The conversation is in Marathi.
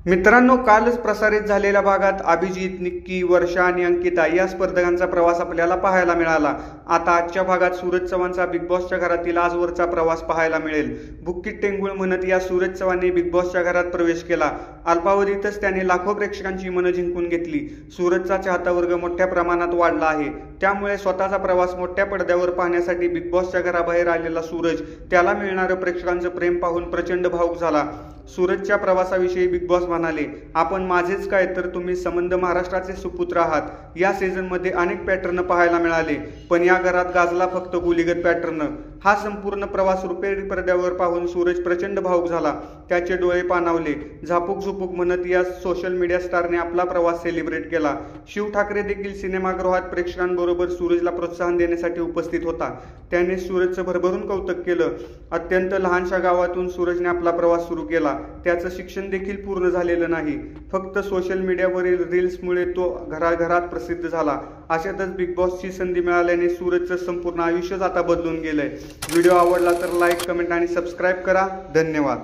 मित्रांनो, कालच प्रसारित झालेल्या भागात अभिजित, निक्की, वर्षा आणि अंकिता या स्पर्धकांचा प्रवास आपल्याला पाहायला मिळाला। आता आजच्या भागात सूरज चव्हाणचा बिग बॉसच्या घरातील आजवरचा प्रवास पाहायला मिळेल। बुक्कीत टेंगुळ म्हणत या सूरज चव्हाणने बिग बॉसच्या घरात प्रवेश केला। अल्पावधीतच त्याने लाखो प्रेक्षकांची मनं जिंकून घेतली। सूरजचा चाहता वर्ग मोठ्या प्रमाणात वाढला आहे, त्यामुळे स्वतःचा प्रवास मोठ्या पडद्यावर पाहण्यासाठी बिग बॉसच्या घराबाहेर आलेला सूरज त्याला मिळणारं प्रेक्षकांचं प्रेम पाहून प्रचंड भावुक झाला। सूरजच्या प्रवासाविषयी बिग बॉस म्हणाले, आपण माझेच काय तर तुम्ही संबंध महाराष्ट्राचे सुपुत्र आहात। या सीझनमध्ये अनेक पॅटर्न पाहायला मिळाले, पण या घरात गाजला फक्त गुलीगत पॅटर्न। हा संपूर्ण प्रवास रुपेरी पडद्यावर पाहून सूरज प्रचंड भावुक झाला। त्याचे डोळे पाणावले। झापूक झुपूक म्हणत या सोशल मीडिया स्टारने आपला प्रवास सेलिब्रेट केला। शिव ठाकरे देखील सिनेमागृहात प्रेक्षकांबरोबर सूरजला प्रोत्साहन देण्यासाठी उपस्थित होता। त्याने सूरजचं भरभरून कौतुक केलं। अत्यंत लहानशा गावातून सूरजने आपला प्रवास सुरू केला। त्याचं शिक्षण देखील पूर्ण झालेलं नाही, फक्त सोशल मीडियावरील रील्समुळे तो घराघरात प्रसिद्ध झाला। अशातच बिग बॉसची संधी मिळाल्याने सूरजचं संपूर्ण आयुष्यच आता बदलून गेलंय। व्हिडिओ आवडला तर लाईक, कमेंट आणि सबस्क्राईब करा। धन्यवाद।